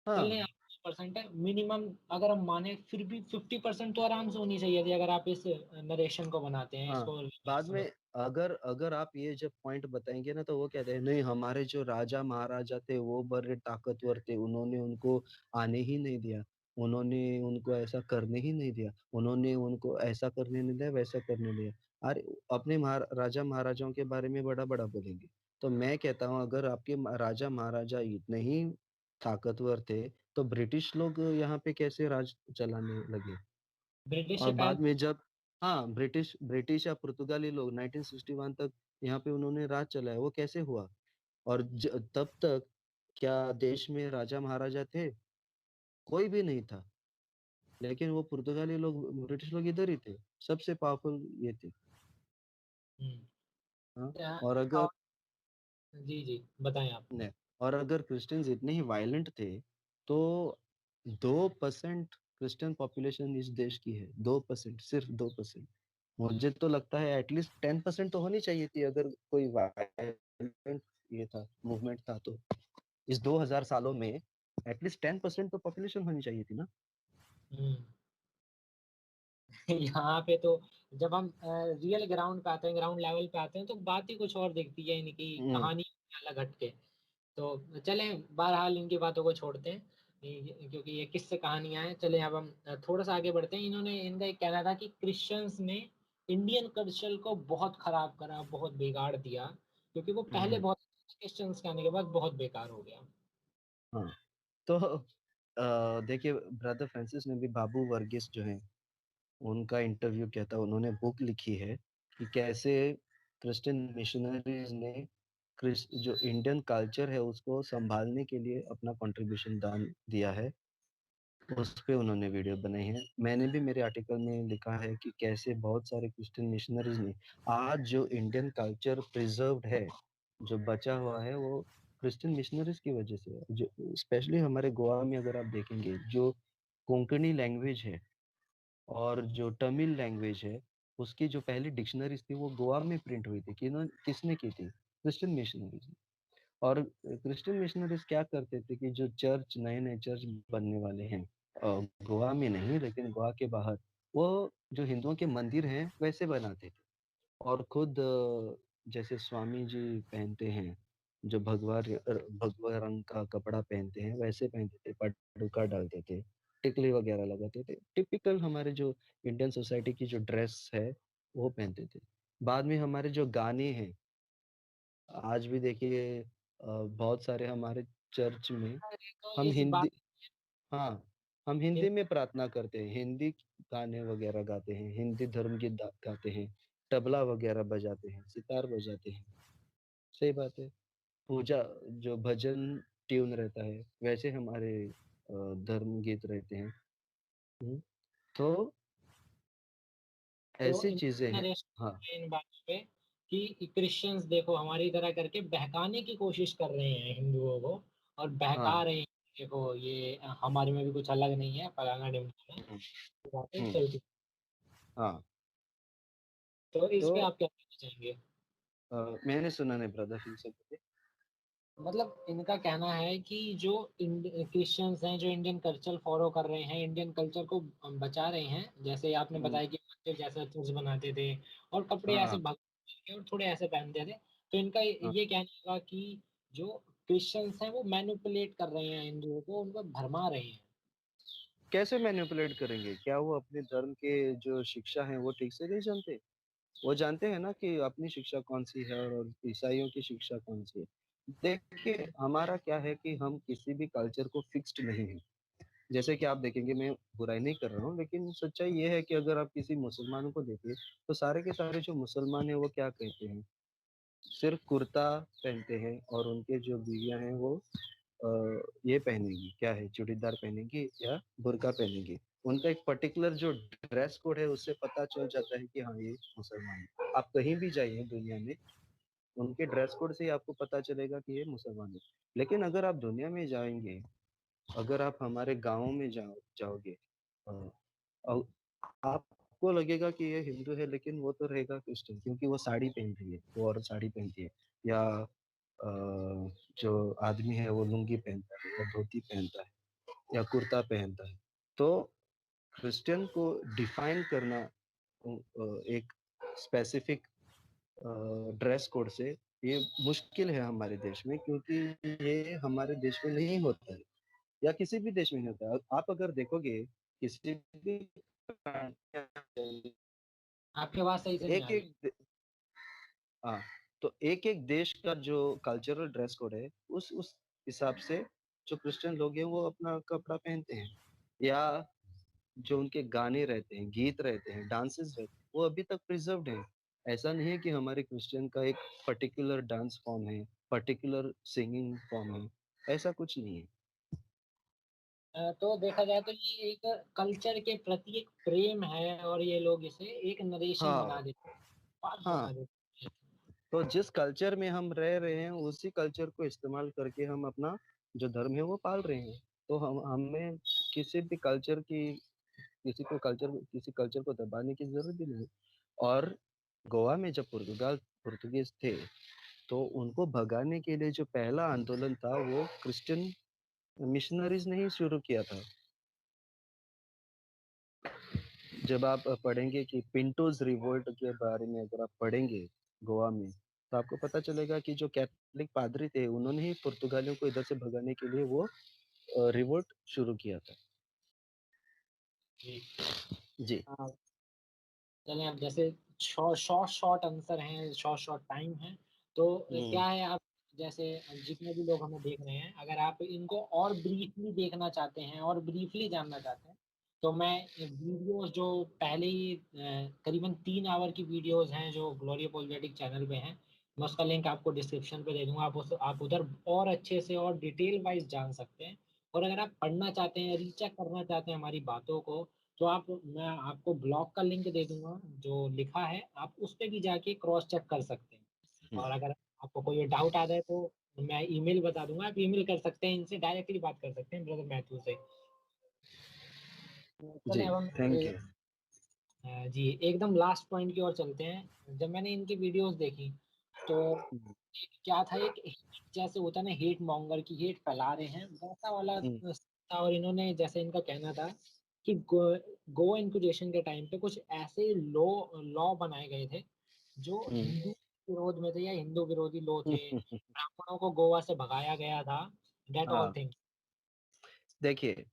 चल रहे हाँ हैं 50% है मिनिमम, अगर हम माने फिर भी 50% तो आराम से होनी चाहिए थी, अगर आप इस नरेशन को बनाते हैं, हाँ। इसको बाद में अगर अगर आप ये जब पॉइंट बताएंगे ना, तो वो कहते हैं नहीं, हमारे जो राजा महाराजा थे वो बड़े ताकतवर थे, उन्होंने उनको आने ही नहीं दिया, उन्होंने उनको ऐसा करने ही नहीं दिया, उन्होंने उनको ऐसा करने नहीं दिया, वैसा करने नहीं दिया। अरे अपने राजा महाराजाओं के बारे में बड़ा बड़ा बोलेंगे। तो मैं कहता हूँ, अगर आपके राजा महाराजा इतने ही ताकतवर थे, तो ब्रिटिश लोग यहाँ पे कैसे राज चलाने लगे? ब्रिटिश और से बाद में जब, हाँ, ब्रिटिश ब्रिटिश या पुर्तगाली लोग 1961 तक यहाँ पे उन्होंने राज चलाया, वो कैसे हुआ? और तब तक क्या देश में राजा महाराजा थे? कोई भी नहीं था। लेकिन वो पुर्तगाली लोग, ब्रिटिश लोग इधर ही थे, सबसे पावरफुल ये थे। हम्म, हाँ। और अ, अगर और जी जी बताएं आप। ने और अगर क्रिश्चियंस इतने ही वायलेंट थे, तो 2% क्रिश्चियन पॉपुलेशन इस देश की है, 2%, सिर्फ 2%। मुझे तो लगता है एटलीस्ट 10% तो होनी चाहिए थी, अगर कोई वायलेंट ये था, मूवमेंट था, तो इस 2000 सालों में एटलीस्ट 10% तो पॉपुलेशन होनी चाहिए थी ना। हम्म यहाँ पे तो जब हम रियल ग्राउंड पे आते हैं, ग्राउंड लेवल पे आते हैं, तो बात ही कुछ और दिखती है, इनकी हम्म कहानी अलग हटके। तो चलें, बहरहाल इनकी बातों को छोड़ते हैं, क्योंकि ये किससे कहानियां हैं। चलें अब हम थोड़ा सा आगे बढ़ते हैं। इन्होंने, इनका एक कहना था कि क्रिश्चियंस ने इंडियन कल्चर को बहुत खराब करा, बहुत बिगाड़ दिया, क्योंकि वो पहले हम्म। बहुत, क्रिश्चियंस के आने के बाद बहुत बेकार हो गया। हाँ। तो देखिए, ब्रदर फ्रांसिस ने भी बाबू वर्गीस जो है, उनका इंटरव्यू किया था, उन्होंने बुक लिखी है कि कैसे क्रिश्चियन मिशनरीज ने जो इंडियन कल्चर है उसको संभालने के लिए अपना कंट्रीब्यूशन दान दिया है। उस पे उन्होंने वीडियो बनाई है। मैंने भी मेरे आर्टिकल में लिखा है कि कैसे बहुत सारे क्रिश्चियन मिशनरीज ने आज जो इंडियन कल्चर प्रिजर्व्ड है, जो बचा हुआ है, वो क्रिश्चियन मिशनरीज की वजह से है। जो स्पेशली हमारे गोवा में अगर आप देखेंगे, जो कोंकणी लैंग्वेज है और जो तमिल लैंग्वेज है, उसकी जो पहली डिक्शनरीज थी वो गोवा में प्रिंट हुई थी। किसने की थी? Christian missionaries. और क्रिश्चियन मिशनरीज क्या करते थे कि जो चर्च, नए नए चर्च बनने वाले हैं, गोवा में नहीं लेकिन गोवा के बाहर, वो जो हिंदुओं के मंदिर हैं वैसे बनाते थे। और खुद जैसे स्वामी जी पहनते हैं, जो भगवा भगवा रंग का कपड़ा पहनते हैं, वैसे पहनते थे, पटुका डालते थे, टिकली वगैरह लगाते थे, टिपिकल हमारे जो इंडियन सोसाइटी की जो ड्रेस है वो पहनते थे। बाद में हमारे जो गाने हैं, आज भी देखिए, बहुत सारे हमारे चर्च में अरे तो हम इस बात, हिंदी, हाँ, हम हिंदी में प्रार्थना करते हैं, हिंदी गाने वगैरह गाते हैं, हिंदी धर्म गीत गाते हैं, तबला वगैरह बजाते हैं, सितार बजाते हैं। सही बात है। पूजा, जो भजन ट्यून रहता है, वैसे हमारे धर्म गीत रहते हैं। हम्म, तो तो ऐसी इन चीजें हैं। हाँ नरेशन इन बातों पे कि क्रिश्चियंस देखो हमारी तरह करके बहकाने की कोशिश कर रहे हैं हिंदुओं को, और बहका हाँ। रहे हैं, देखो ये हमारे में भी कुछ अलग नहीं है, फलाना ढिमकाना, हम्म ये बातें हम्म, चलती। हाँ। तो इस तो पे आप क्या कहना चाहेंगे? मैंने सुना नहीं, ब्रदर फिर से बोलिए। मतलब इनका कहना है कि जो क्रिश्चियंस हैं, जो इंडियन कल्चर फॉलो कर रहे हैं, इंडियन कल्चर को बचा रहे हैं, जैसे आपने हम्म, बताया कि मंदिर जैसा चर्च बनाते थे, और कपड़े ऐसे हाँ भगवे और थोड़े ऐसे पहनते थे। तो इनका हाँ। ये कहना होगा कि जो क्रिश्चियंस हैं वो मैनिपुलेट कर रहे हैं हिंदुओं को, उनको भरमा रहे हैं। कैसे मैनिपुलेट करेंगे? क्या वो अपने धर्म के जो शिक्षा है वो ठीक से नहीं जानते? वो जानते हैं ना कि अपनी शिक्षा कौन सी है और ईसाइयों की शिक्षा कौन सी है। देखिए, हमारा क्या है कि हम किसी भी कल्चर को फिक्स्ड नहीं है। जैसे कि आप देखेंगे, मैं बुराई नहीं कर रहा हूँ, लेकिन सच्चाई ये है कि अगर आप किसी मुसलमानों को देखिए, तो सारे के सारे जो मुसलमान है वो क्या कहते हैं? सिर्फ कुर्ता पहनते हैं, और उनके जो बीवियां हैं वो अ, ये पहनेंगी, क्या है, चूड़ीदार पहनेंगी या बुर्का पहनेंगी। उनका एक पर्टिकुलर जो ड्रेस कोड है, उससे पता चल जाता है कि हाँ, ये मुसलमान है। आप कहीं भी जाइए दुनिया में, उनके ड्रेस कोड से ही आपको पता चलेगा कि ये मुसलमान है। लेकिन अगर आप दुनिया में जाएंगे, अगर आप हमारे गाँव में जाओगे, अ, और आप आपको लगेगा कि ये हिंदू है लेकिन वो तो रहेगा क्रिश्चियन, क्योंकि वो साड़ी पहनती है, वो औरत साड़ी पहनती है, या जो आदमी है वो लुंगी पहनता है या धोती पहनता है या कुर्ता पहनता है। तो क्रिश्चियन को डिफाइन करना एक स्पेसिफिक ड्रेस कोड से, ये मुश्किल है हमारे देश में, क्योंकि ये हमारे देश में नहीं होता है या किसी भी देश में नहीं होता है। आप अगर देखोगे किसी भी आपकी आवाज़ सही से नहीं आ एक रही। एक, हाँ, तो एक एक देश का जो कल्चरल ड्रेस कोड है, उस हिसाब से जो क्रिश्चियन लोग हैं वो अपना कपड़ा पहनते हैं, या जो उनके गाने रहते हैं, गीत रहते हैं, डांसेस रहते हैं, वो अभी तक प्रिजर्व्ड है। ऐसा नहीं है कि हमारे क्रिश्चियन का एक पर्टिकुलर डांस फॉर्म है, पर्टिकुलर सिंगिंग फॉर्म है, ऐसा कुछ नहीं है। तो देखा जाए तो ये एक कल्चर के प्रति एक प्रेम है, और ये लोग इसे एक नरेशन बना हाँ, देते हैं, बात बना हाँ, देते हैं। तो जिस कल्चर में हम रह रहे हैं उसी कल्चर को इस्तेमाल करके हम अपना जो धर्म है वो पाल रहे हैं। तो हम हमें किसी भी कल्चर की, किसी कल्चर को दबाने की जरूरत भी नहीं। और गोवा में जब पुर्तगाल थे, तो उनको भगाने के लिए जो पहला आंदोलन था वो क्रिश्चियन मिशनरीज ने ही शुरू किया था। जब आप पढ़ेंगे कि पिंटोज रिवोल्ट के बारे में अगर आप पढ़ेंगे गोवा में, तो आपको पता चलेगा कि जो कैथोलिक पादरी थे उन्होंने ही पुर्तगालियों को इधर से भगाने के लिए वो रिवोल्ट शुरू किया था। जी। जी। हाँ, चलें अब जैसे शॉर्ट शॉर्ट शॉर्ट आंसर हैं, शॉर्ट शॉर्ट टाइम है, तो हम्म। क्या है, आप जैसे जितने भी लोग हमें देख रहे हैं, अगर आप इनको और ब्रीफली देखना चाहते हैं और ब्रीफली जानना चाहते हैं, तो मैं वीडियोस जो पहले ही करीबन 3 आवर की वीडियोस हैं जो ग्लोरी अपोलोजेटिक चैनल पे हैं, मैं उसका लिंक आपको डिस्क्रिप्शन पे दे दूंगा। आप उधर और अच्छे से और डिटेल वाइज जान सकते हैं। और अगर आप पढ़ना चाहते हैं, रीचेक करना चाहते हैं हमारी बातों को, तो मैं आपको ब्लॉग का लिंक दे दूंगा जो लिखा है, आप उस पे भी जाके क्रॉस चेक कर सकते हैं। हम्म। और अगर आपको कोई डाउट आता है तो मैं ईमेल बता दूंगा, आप ईमेल कर सकते हैं, इनसे डायरेक्टली बात कर सकते हैं, ब्रदर मैथ्यू से। तो जी, चलें अब हम थैंक यू। जी एकदम लास्ट पॉइंट की ओर चलते हैं। जब मैंने इनकी वीडियोस देखी, तो क्या था, एक जैसे होता है ना, हेट मॉन्गर की हेट फैला रहे हैं वैसा वाला हम्म। था। और इन्होंने, जैसे इनका कहना था कि गो इंक्विजिशन के टाइम पे कुछ ऐसे लॉ लॉ बनाए गए थे जो हम्म। हिंदू विरोध में थे, या हिंदू विरोधी लॉ थे, हम्म। ब्राह्मणों को गोवा से भगाया गया था, डेट ऑल हाँ, थिंग। देखिए,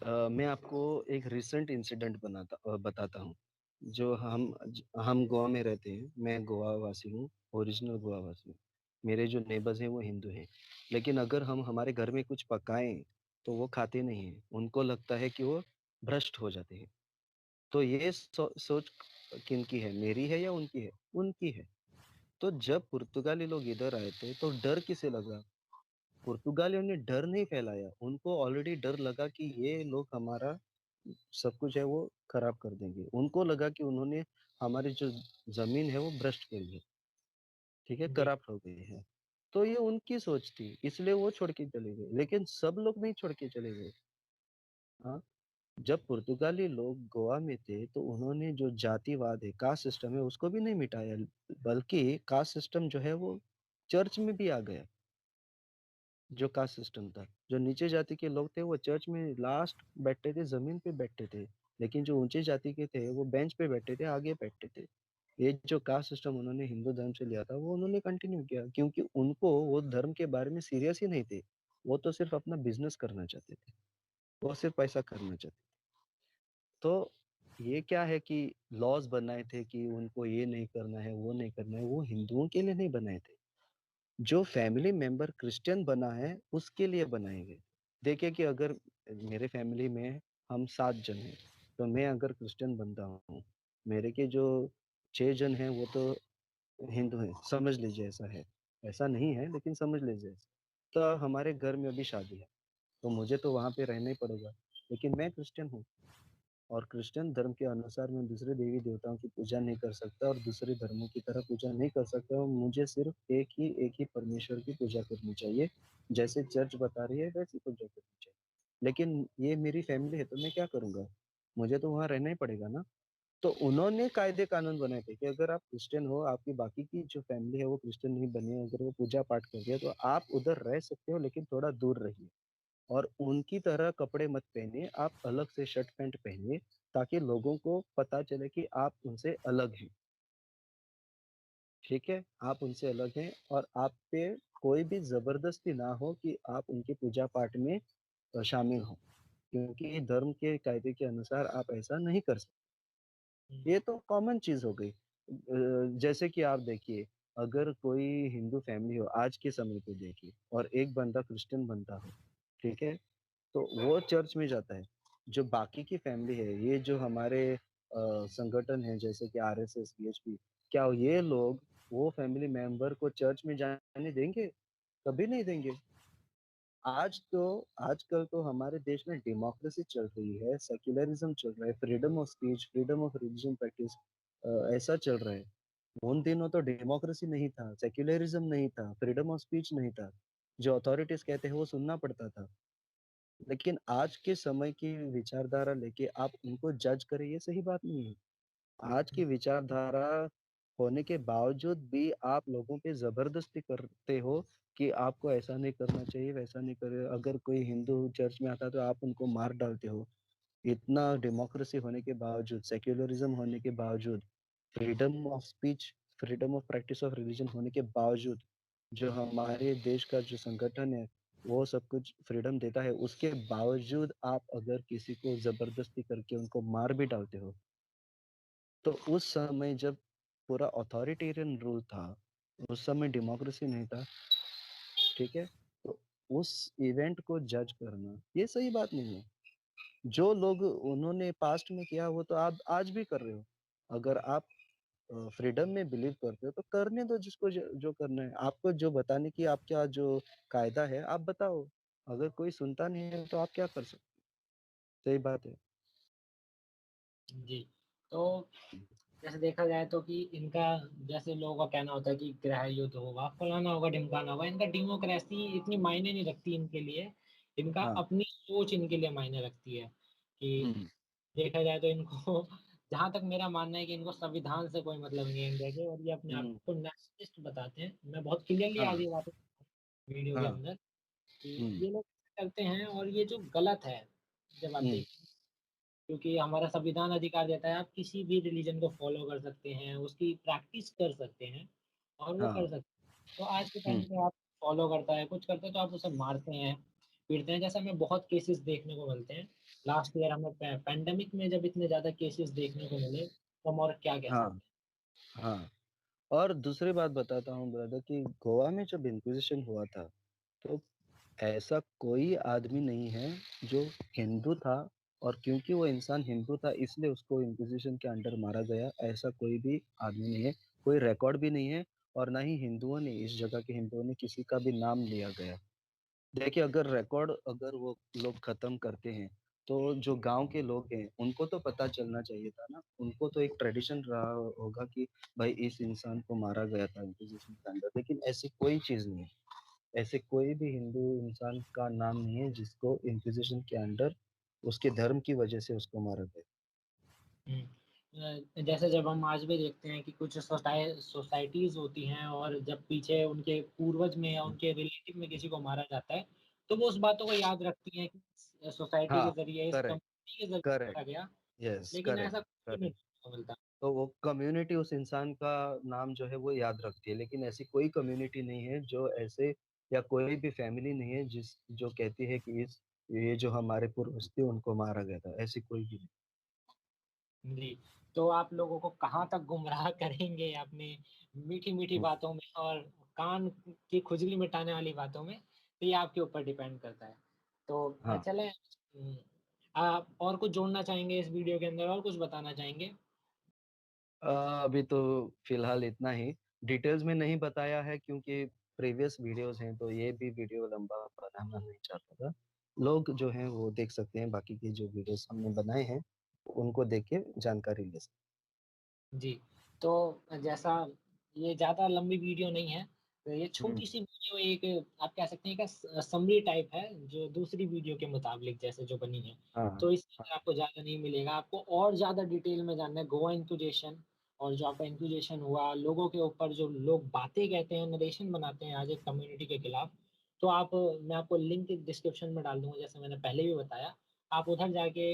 मैं आपको एक रिसेंट इंसिडेंट बताता हूँ। जो हम गोवा में रहते हैं, मैं गोवा वासी हूँ, ओरिजिनल गोवा वासी हूँ। मेरे जो नेबर्स हैं वो हिंदू हैं, लेकिन अगर हम हमारे घर में कुछ पकाएं तो वो खाते नहीं हैं, उनको लगता है कि वो भ्रष्ट हो जाते हैं। तो ये सोच किनकी है, मेरी है या उनकी है? उनकी है। तो जब पुर्तगाली लोग इधर आए थे तो डर किसे लगा? पुर्तगालियों ने डर नहीं फैलाया, उनको ऑलरेडी डर लगा कि ये लोग हमारा सब कुछ है वो खराब कर देंगे। उनको लगा कि उन्होंने हमारी जो जमीन है वो भ्रष्ट करी है, ठीक है, जी करप्ट हो गई है। तो ये उनकी सोच थी, इसलिए वो छोड़ के चले गए, लेकिन सब लोग नहीं छोड़ के चले गए। हाँ, जब पुर्तगाली लोग गोवा में थे तो उन्होंने जो जातिवाद है, कास्ट सिस्टम है, उसको भी नहीं मिटाया, बल्कि कास्ट सिस्टम जो है वो चर्च में भी आ गया। जो कास्ट सिस्टम था, जो नीचे जाति के लोग थे वो चर्च में लास्ट बैठते थे, जमीन पे बैठते थे, लेकिन जो ऊंचे जाति के थे वो बेंच पे बैठते थे, आगे बैठते थे। ये जो कास्ट सिस्टम उन्होंने हिंदू धर्म से लिया था वो उन्होंने कंटिन्यू किया, क्योंकि उनको वो धर्म के बारे में सीरियस ही नहीं थे। वो तो सिर्फ अपना बिजनेस करना चाहते थे, वो सिर्फ पैसा करना चाहते थे। तो ये क्या है कि लॉज बनाए थे कि उनको ये नहीं करना है, वो नहीं करना है, वो हिंदुओं के लिए नहीं बनाए थे। जो फैमिली मेंबर क्रिश्चियन बना है उसके लिए बनाए गए। देखिए कि अगर मेरे फैमिली में हम 7 जन हैं, तो मैं अगर क्रिश्चियन बनता हूँ, मेरे के जो 6 जन हैं वो तो हिंदू हैं, समझ लीजिए ऐसा है। ऐसा नहीं है लेकिन समझ लीजिए। तो हमारे घर में अभी शादी है, तो मुझे तो वहां पे रहना ही पड़ेगा, लेकिन मैं क्रिश्चियन हूँ, और क्रिश्चियन धर्म के अनुसार मैं दूसरे देवी देवताओं की पूजा नहीं कर सकता और दूसरे धर्मों की तरह पूजा नहीं कर सकता, और मुझे सिर्फ एक ही परमेश्वर की पूजा करनी चाहिए। जैसे चर्च बता रही है वैसी पूजा करनी चाहिए। लेकिन ये मेरी फैमिली है तो मैं क्या करूंगा? मुझे तो वहां रहना ही पड़ेगा ना। तो उन्होंने कायदे कानून बनाए थे कि अगर आप क्रिश्चियन हो, आपकी बाकी की जो फैमिली है वो क्रिश्चियन नहीं बनी है, अगर वो पूजा पाठ कर रही है, तो आप उधर रह सकते हो, लेकिन थोड़ा दूर रहिए और उनकी तरह कपड़े मत पहनिए, आप अलग से शर्ट पैंट पहनिए, ताकि लोगों को पता चले कि आप उनसे अलग हैं। ठीक है, आप उनसे अलग हैं और आप पे कोई भी जबरदस्ती ना हो कि आप उनकी पूजा पाठ में शामिल हो, क्योंकि धर्म के कायदे के अनुसार आप ऐसा नहीं कर सकते। हम्म, ये तो कॉमन चीज हो गई। जैसे कि आप देखिए, अगर कोई हिंदू फैमिली हो, आज के समय पे देखिए, और एक बंदा क्रिश्चियन बनता हो, ठीक है, तो वो चर्च में जाता है। जो बाकी की फैमिली है, ये जो हमारे संगठन है जैसे कि आरएसएस, बीएचपी, क्या ये लोग वो फैमिली मेंबर को चर्च में जाने देंगे? कभी नहीं देंगे। आजकल तो हमारे देश में डेमोक्रेसी चल रही है, सेक्युलरिज्म चल रहा है, freedom of speech, freedom of religion practice, ऐसा चल रहा है। उन दिनों तो डेमोक्रेसी नहीं था, सेक्युलरिज्म नहीं था, फ्रीडम ऑफ स्पीच नहीं था। जो अथॉरिटीज कहते हैं वो सुनना पड़ता था। लेकिन आज के समय की विचारधारा लेके आप उनको जज करें, ये सही बात नहीं है। आज की विचारधारा होने के बावजूद भी आप लोगों पे जबरदस्ती करते हो कि आपको ऐसा नहीं करना चाहिए, वैसा नहीं करे। अगर कोई हिंदू चर्च में आता है तो आप उनको मार डालते हो। इतना डेमोक्रेसी होने के बावजूद, सेक्युलरिज्म होने के बावजूद, freedom of speech, freedom of practice of religion होने के बावजूद, जो हमारे देश का जो संगठन है वो सब कुछ फ्रीडम देता है, उसके बावजूद आप अगर किसी को जबरदस्ती करके उनको मार भी डालते हो, तो उस समय जब पूरा अथॉरिटेरियन रूल था, उस समय डेमोक्रेसी नहीं था, ठीक है, तो उस इवेंट को जज करना ये सही बात नहीं है। जो लोग उन्होंने पास्ट में किया वो तो आप आज भी कर रहे हो। अगर आप फ्रीडम में बिलीव करते हो तो करने दो, जिसको जो करना है। आपको जो बताने की आपका जो कायदा है आप बताओ। अगर कोई सुनता नहीं है तो आप क्या कर सकते? सही बात है। जी। तो जैसे देखा जाए तो कि इनका, जैसे लोगों का कहना होता है कि गृह युद्ध होगा, फलाना होगा, ढिमकाना होगा, इनका डेमोक्रेसी इतनी मायने नहीं रखती इनके लिए। इनका हाँ। अपनी सोच इनके लिए मायने रखती है कि हम्म। देखा जाए तो इनको जहां तक मेरा मानना है कि इनको संविधान से कोई मतलब नहीं है इंडिया के, और ये अपने आप हम्म। को नेशनलिस्ट बताते हैं। मैं बहुत क्लियरली आज हाँ। ये बात वीडियो के हाँ। अंदर कि हम्म। ये लोग ऐसा करते हैं, और ये जो गलत है जब आप हम्म। देखें, क्योंकि हमारा संविधान अधिकार देता है आप किसी भी रिलीजन को फॉलो कर सकते हैं, उसकी प्रैक्टिस कर सकते हैं, और वो कर हाँ। सकते हैं। तो आज के टाइम हम्म। पे आप फॉलो करता है, कुछ करते हैं, तो आप उसे मारते हैं, पीटते हैं। जैसे हमें बहुत केसेस देखने को मिलते हैं। लास्ट ईयर हमें पैंडेमिक में जब इतने ज्यादा केसेस देखने को मिले, तो हम और क्या कह हाँ। सकते हाँ। और दूसरी बात बताता हूँ ब्रदर, कि गोवा में जब इंक्विजिशन हुआ था, तो ऐसा कोई आदमी नहीं है जो हिंदू था, और क्योंकि वो इंसान हिंदू था इसलिए उसको इंक्विजिशन के अंडर मारा गया, ऐसा कोई भी आदमी नहीं है। कोई रिकॉर्ड भी नहीं है, और ना ही हिंदुओं ने, इस जगह के हिंदुओं ने किसी का भी नाम लिया गया। देखिए, अगर रिकॉर्ड अगर वो लोग खत्म करते हैं, तो जो गांव के लोग हैं उनको तो पता चलना चाहिए था ना। उनको तो एक ट्रेडिशन रहा होगा कि भाई इस इंसान को मारा गया था इंक्विजिशन के अंदर, लेकिन ऐसी कोई चीज नहीं है। ऐसे कोई भी हिंदू इंसान का नाम नहीं है जिसको इंक्विजिशन के अंडर उसके धर्म की वजह से उसको मारा गया। हैं। जैसे जब हम आज भी देखते हैं कि कुछ सोसाइटीज होती हैं, और जब पीछे उनके पूर्वज में या उनके रिलेटिव में किसी को मारा जाता है, तो वो उस बातों को याद रखती हैं कि सोसाइटी के हाँ। जरिए, इस करेक्ट। कम्युनिटी के जरिए मारा करेक्ट। गया। यस, लेकिन करेक्ट। ऐसा कुछ नहीं करेक्ट। देखने को मिलता। तो वो कम्युनिटी उस इंसान का नाम जो है वो याद रखती है, लेकिन ऐसी कोई कम्युनिटी नहीं है जो ऐसे, या कोई भी फैमिली नहीं है जिस जो कहती है कि इस ये जो हमारे पूर्वज थे उनको मारा गया था, ऐसी कोई भी नहीं। जी। तो आप लोगों को कहाँ तक गुमराह करेंगे अपने मीठी मीठी हम्म। बातों में और कान की खुजली मिटाने वाली बातों में, तो ये आपके ऊपर डिपेंड करता है। तो हाँ। चलें, आप और कुछ जोड़ना चाहेंगे इस वीडियो के अंदर, और कुछ बताना चाहेंगे? अभी तो फिलहाल इतना ही। डिटेल्स में नहीं बताया है क्योंकि प्रीवियस वीडियोस हैं, तो ये भी वीडियो लंबा बनाना नहीं चाहता था। लोग जो हैं वो देख सकते हैं, बाकी के जो वीडियोस हमने बनाए हैं उनको देख के जानकारी ले सकते जी। तो जैसा, ये ज़्यादा लंबी वीडियो नहीं है, तो ये हुँ, छोटी-सी वीडियो एक आप कह सकते हैं कि समरी टाइप है, जो दूसरी वीडियो के मुताबिक जैसे जो बनी है। हाँ, तो इसके हाँ, अंदर आपको ज़्यादा नहीं मिलेगा, आपको और ज़्यादा डिटेल में जानना है गोआ इंक्विजिशन और जो आपका इंक्विजिशन हुआ, लोगों के ऊपर जो लोग बातें कहते हैं, नरेशन बनाते हैं आज एक कम्युनिटी के खिलाफ, तो मैं आपको लिंक डिस्क्रिप्शन में डाल दूँगा जैसे मैंने पहले भी बताया। आप उधर जाके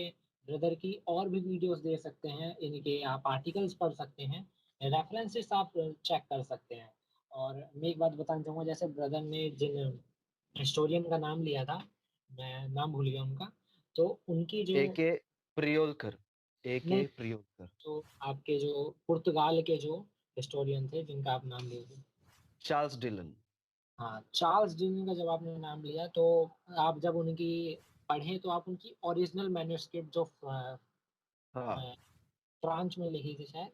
ब्रदर की और भी वीडियोज़ देख सकते हैं, इनके आप आर्टिकल्स पढ़ सकते हैं, रेफरेंसेस आप चेक कर सकते हैं। और मैं एक बात बताना चाहूँगा जैसे ब्रदर ने जिन हिस्टोरियन का नाम लिया था, मैं नाम भूल गया उनका, तो उनकी जो एके प्रियोलकर, नहीं, एके प्रियोलकर, जो आपके जो पुर्तगाल के जो हिस्टोरियन थे जिनका आप नाम लिए थे। Charles Dillon. हाँ, चार्ल्स डिकेंस का जब आपने नाम लिया तो आप जब उनकी पढ़ें तो आप उनकी ओरिजिनल मैन्युस्क्रिप्ट जो हाँ, फ्रांस में लिखी थी शायद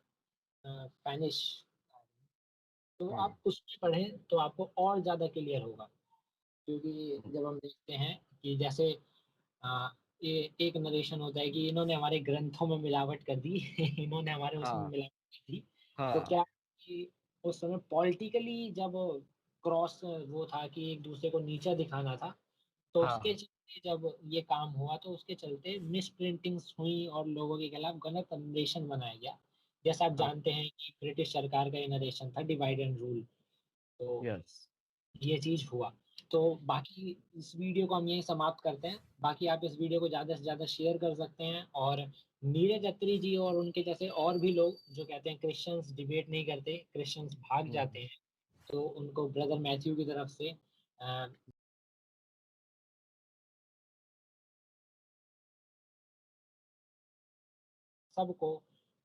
स्पेनिश, तो हुँ, आप उसमें पढ़ें तो आपको और ज़्यादा क्लियर होगा। क्योंकि हुँ, जब हम देखते हैं कि जैसे अ, ये एक नरेशन होता है कि इन्होंने हमारे ग्रंथों में मिलावट कर दी, इन्होंने हमारे उसमें हाँ, मिलावट कर दी। तो हाँ, क्या कि उस समय पॉलिटिकली जब क्रॉस वो था कि एक-दूसरे को नीचा दिखाना था, तो उसके हाँ, चलते जब ये काम हुआ तो उसके चलते मिसप्रिंटिंग्स हुई और लोगों के खिलाफ गलत नरेशन बनाया गया। जैसा आप हाँ, जानते हैं कि ब्रिटिश सरकार का ये नरेशन था डिवाइड एंड रूल, तो यस, ये चीज़ हुआ। तो बाकी इस वीडियो को हम यहीं समाप्त करते हैं। बाकी आप इस वीडियो को ज़्यादा से ज़्यादा शेयर कर सकते हैं और नीरज अत्री जी और उनके जैसे और भी लोग जो कहते हैं क्रिश्चियंस डिबेट नहीं करते, क्रिश्चियंस भाग हुँ, जाते हैं, तो उनको ब्रदर मैथ्यू की तरफ से सबको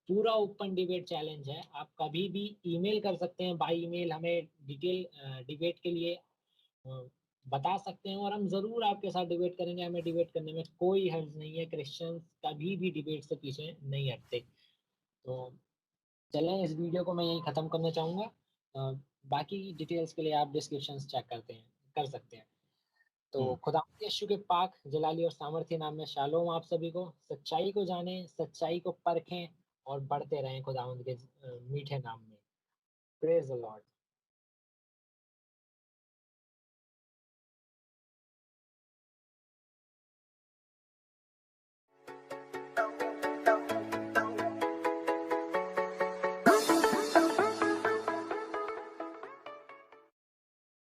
पूरा ओपन डिबेट चैलेंज है। आप कभी भी ईमेल कर सकते हैं, बाय ईमेल हमें डिटेल डिबेट के लिए अ, बता सकते हैं और हम ज़रूर आपके साथ डिबेट करेंगे, हमें डिबेट करने में कोई हर्ज नहीं है, क्रिश्चियंस कभी भी डिबेट से पीछे नहीं हटते। तो चलें इस वीडियो को मैं यहीं ख़त्म करना चाहूँगा। बाकी डिटेल्स के लिए आप डिस्क्रिप्शंस चेक कर सकते हैं। तो हुँ, खुदावंद यीशु के पाक, जलाली और सामर्थी नाम में शालोम आप सभी को। सच्चाई को जानें, सच्चाई को परखें और बढ़ते रहें खुदावंद के मीठे नाम में। Praise the Lord.